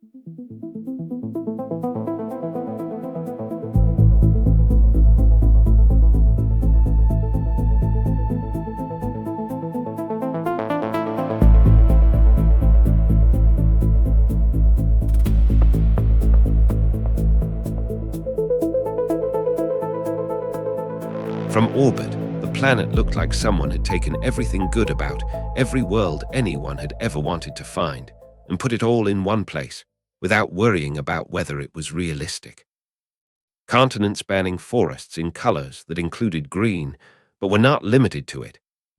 From orbit, the planet looked like someone had taken everything good about every world anyone had ever wanted to find and put it all in one place, without worrying about whether it was realistic. Continents spanning forests in colors that included green, but were not limited to it,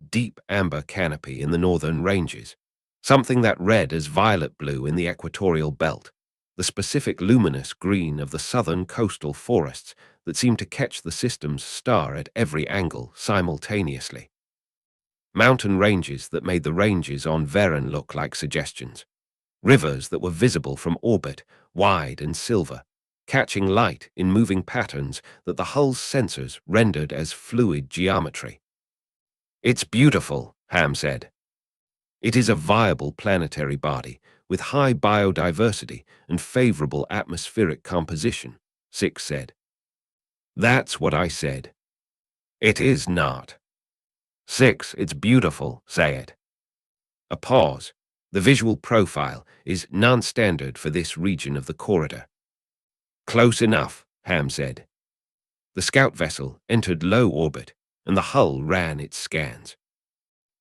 deep amber canopy in the northern ranges, something that read as violet blue in the equatorial belt, the specific luminous green of the southern coastal forests that seemed to catch the system's star at every angle simultaneously. Mountain ranges that made the ranges on Varen look like suggestions. Rivers that were visible from orbit, wide and silver, catching light in moving patterns that the hull's sensors rendered as fluid geometry. "It's beautiful," Ham said. "It is a viable planetary body with high biodiversity and favorable atmospheric composition," Six said. "That's what I said." "It is not." "Six, it's beautiful, say it." A pause. The visual profile is non-standard for this region of the corridor. "Close enough," Ham said. The scout vessel entered low orbit, and the hull ran its scans.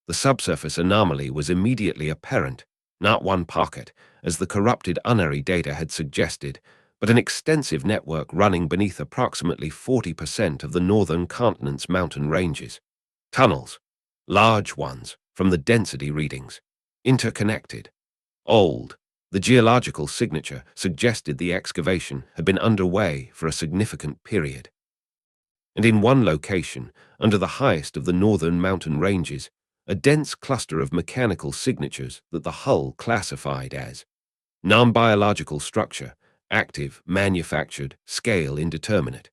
The subsurface anomaly was immediately apparent, not one pocket, as the corrupted unary data had suggested, but an extensive network running beneath approximately 40% of the northern continent's mountain ranges. Tunnels, large ones, from the density readings, interconnected. Old, the geological signature suggested the excavation had been underway for a significant period. And in one location, under the highest of the northern mountain ranges, a dense cluster of mechanical signatures that the hull classified as non-biological structure, active, manufactured, scale indeterminate.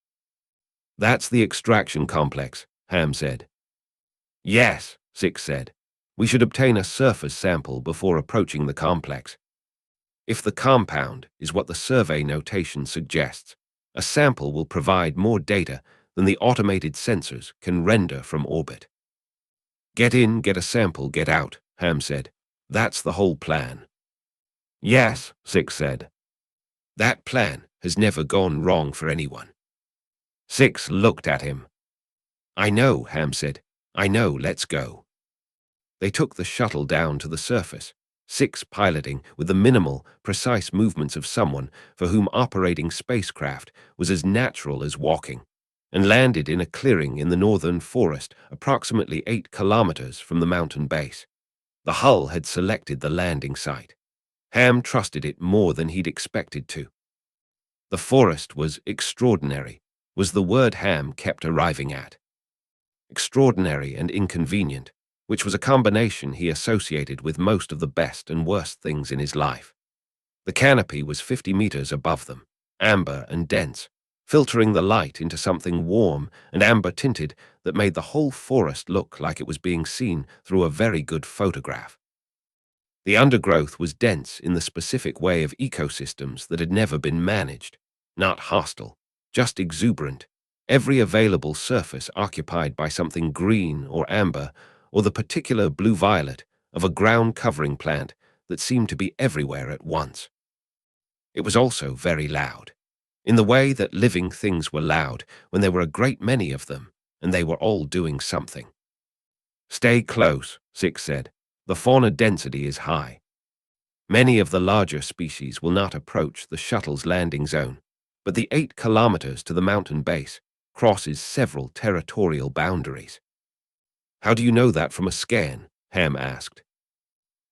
"That's the extraction complex," Ham said. "Yes," Six said. "We should obtain a surface sample before approaching the complex. If the compound is what the survey notation suggests, a sample will provide more data than the automated sensors can render from orbit." "Get in, get a sample, get out," Ham said. "That's the whole plan." "Yes," Six said. "That plan has never gone wrong for anyone." Six looked at him. "I know," Ham said. "I know, let's go." They took the shuttle down to the surface, Six piloting with the minimal, precise movements of someone for whom operating spacecraft was as natural as walking, and landed in a clearing in the northern forest approximately 8 kilometers from the mountain base. The hull had selected the landing site. Ham trusted it more than he'd expected to. The forest was extraordinary, was the word Ham kept arriving at. Extraordinary and inconvenient, which was a combination he associated with most of the best and worst things in his life. The canopy was 50 meters above them, amber and dense, filtering the light into something warm and amber-tinted that made the whole forest look like it was being seen through a very good photograph. The undergrowth was dense in the specific way of ecosystems that had never been managed, not hostile, just exuberant, every available surface occupied by something green or amber or the particular blue-violet of a ground-covering plant that seemed to be everywhere at once. It was also very loud, in the way that living things were loud when there were a great many of them, and they were all doing something. "Stay close," Six said. "The fauna density is high. Many of the larger species will not approach the shuttle's landing zone, but the 8 kilometers to the mountain base crosses several territorial boundaries." "How do you know that from a scan?" Ham asked.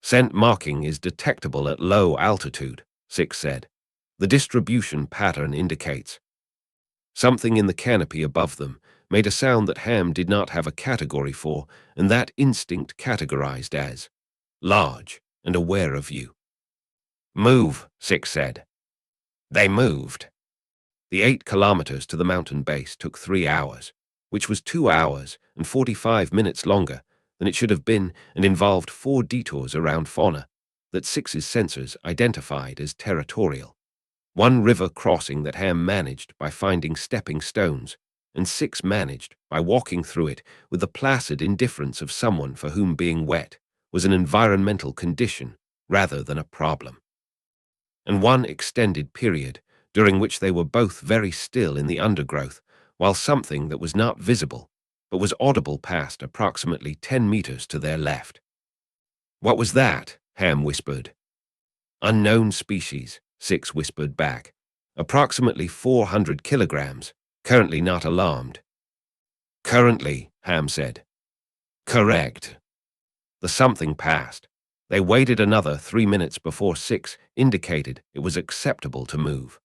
"Scent marking is detectable at low altitude," Six said. "The distribution pattern indicates." Something in the canopy above them made a sound that Ham did not have a category for, and that instinct categorized as large and aware of you. "Move," Six said. They moved. The 8 kilometers to the mountain base took 3 hours, which was 2 hours and 45 minutes longer than it should have been and involved 4 detours around fauna, that Six's sensors identified as territorial. One river crossing that Ham managed by finding stepping stones, and Six managed by walking through it with the placid indifference of someone for whom being wet was an environmental condition rather than a problem. And one extended period during which they were both very still in the undergrowth, while something that was not visible but was audible passed approximately 10 meters to their left. "What was that?" Ham whispered. "Unknown species," Six whispered back. "Approximately 400 kilograms. Currently not alarmed." "Currently," Ham said. "Correct." The something passed. They waited another 3 minutes before Six indicated it was acceptable to move.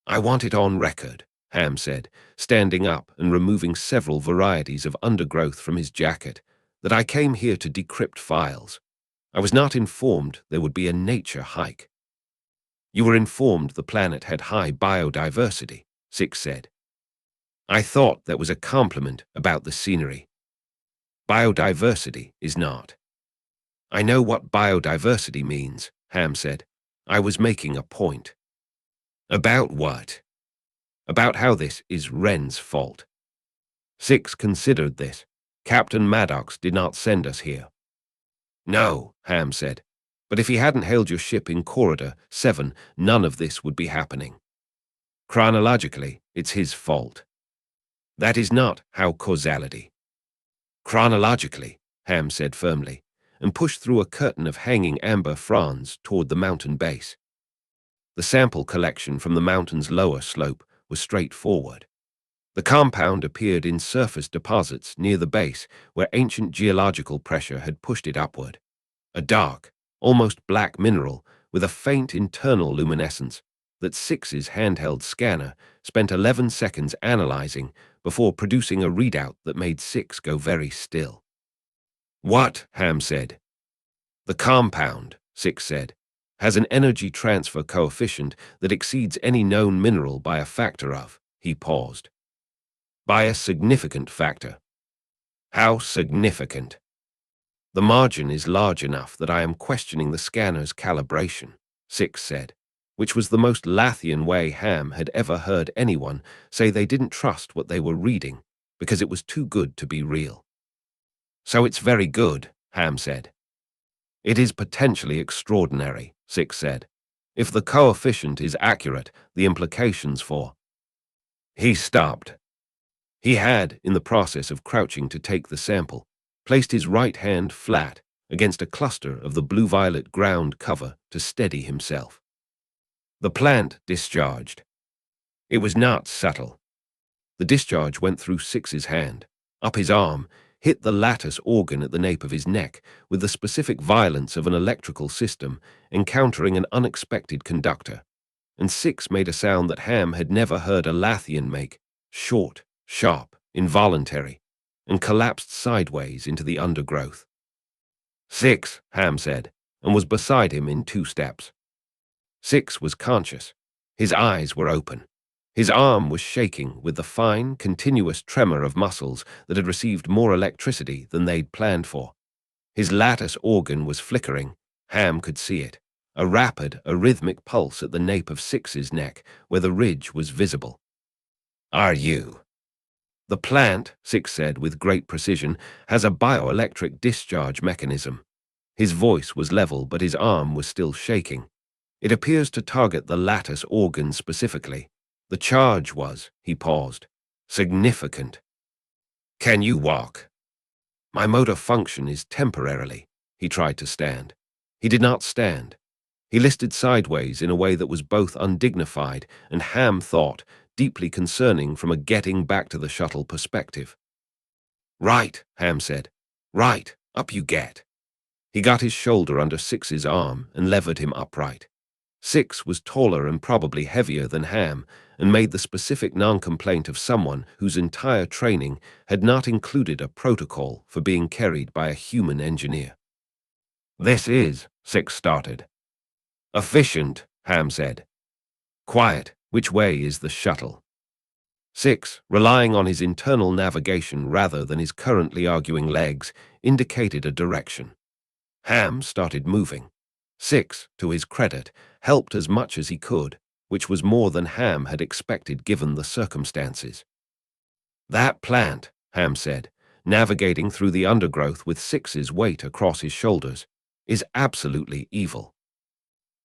"I want it on record," Ham said, standing up and removing several varieties of undergrowth from his jacket, "that I came here to decrypt files. I was not informed there would be a nature hike." "You were informed the planet had high biodiversity," Six said. "I thought that was a compliment about the scenery. Biodiversity is not." "I know what biodiversity means," Ham said. "I was making a point." "About what?" "About how this is Wren's fault." Six considered this. "Captain Maddox did not send us here." "No," Ham said. "But if he hadn't hailed your ship in Corridor 7, none of this would be happening. Chronologically, it's his fault. That is not how causality." "Chronologically," Ham said firmly, and pushed through a curtain of hanging amber fronds toward the mountain base. The sample collection from the mountain's lower slope was straightforward. The compound appeared in surface deposits near the base where ancient geological pressure had pushed it upward. A dark, almost black mineral with a faint internal luminescence that Six's handheld scanner spent 11 seconds analyzing before producing a readout that made Six go very still. "What?" Ham said. "The compound," Six said, "has an energy transfer coefficient that exceeds any known mineral by a factor of." He paused. "By a significant factor." "How significant?" "The margin is large enough that I am questioning the scanner's calibration," Six said, which was the most Lathian way Ham had ever heard anyone say they didn't trust what they were reading because it was too good to be real. "So it's very good," Ham said. "It is potentially extraordinary," Six said. "If the coefficient is accurate, the implications for—" He stopped. He had, in the process of crouching to take the sample, placed his right hand flat against a cluster of the blue-violet ground cover to steady himself. The plant discharged. It was not subtle. The discharge went through Six's hand, up his arm, hit the lattice organ at the nape of his neck with the specific violence of an electrical system encountering an unexpected conductor, and Six made a sound that Ham had never heard a Lathian make, short, sharp, involuntary, and collapsed sideways into the undergrowth. "Six," Ham said, and was beside him in 2 steps. Six was conscious. His eyes were open. His arm was shaking with the fine, continuous tremor of muscles that had received more electricity than they'd planned for. His lattice organ was flickering. Ham could see it, a rapid, arrhythmic pulse at the nape of Six's neck, where the ridge was visible. "Are you?" "The plant," Six said with great precision, "has a bioelectric discharge mechanism." His voice was level, but his arm was still shaking. "It appears to target the lattice organ specifically. The charge was," he paused, "significant." "Can you walk?" "My motor function is temporarily." He tried to stand. He did not stand. He listed sideways in a way that was both undignified and, Ham thought, deeply concerning from a getting back to the shuttle perspective. "Right," Ham said. "Right, up you get." He got his shoulder under Six's arm and levered him upright. Six was taller and probably heavier than Ham, and made the specific non-complaint of someone whose entire training had not included a protocol for being carried by a human engineer. "This is," Six started. "Efficient," Ham said. "Quiet, which way is the shuttle?" Six, relying on his internal navigation rather than his currently arguing legs, indicated a direction. Ham started moving. Six, to his credit, helped as much as he could, which was more than Ham had expected given the circumstances. "That plant," Ham said, navigating through the undergrowth with Six's weight across his shoulders, "is absolutely evil."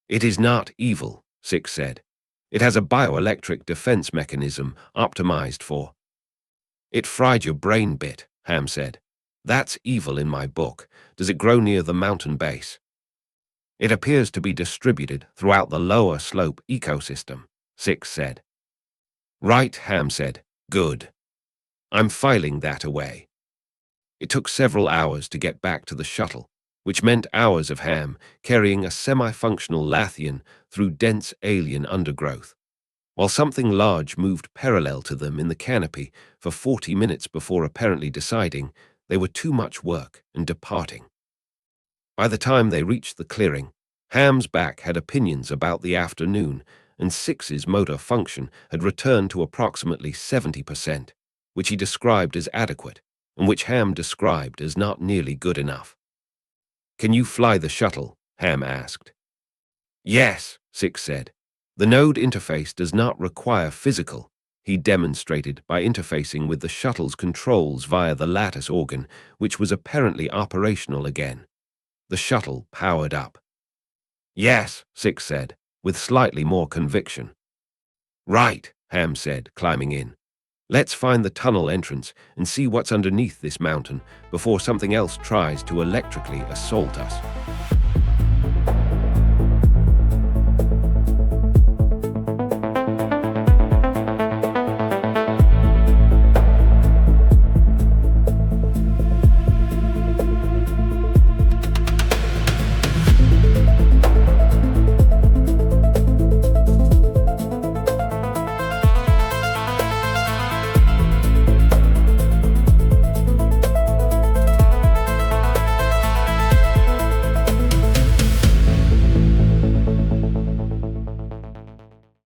"It is not evil," Six said. "It has a bioelectric defense mechanism optimized for—" "It fried your brain bit," Ham said. "That's evil in my book. Does it grow near the mountain base?" "It appears to be distributed throughout the lower slope ecosystem," Six said. "Right," Ham said. "Good. I'm filing that away." It took several hours to get back to the shuttle, which meant hours of Ham carrying a semi-functional Lathian through dense alien undergrowth, while something large moved parallel to them in the canopy for 40 minutes before apparently deciding they were too much work and departing. By the time they reached the clearing, Ham's back had opinions about the afternoon, and Six's motor function had returned to approximately 70%, which he described as adequate, and which Ham described as not nearly good enough. "Can you fly the shuttle?" Ham asked. "Yes," Six said. "The node interface does not require physical," he demonstrated by interfacing with the shuttle's controls via the Lattice organ, which was apparently operational again. The shuttle powered up. "Yes," Six said, with slightly more conviction. "Right," Ham said, climbing in. "Let's find the tunnel entrance and see what's underneath this mountain before something else tries to electrically assault us."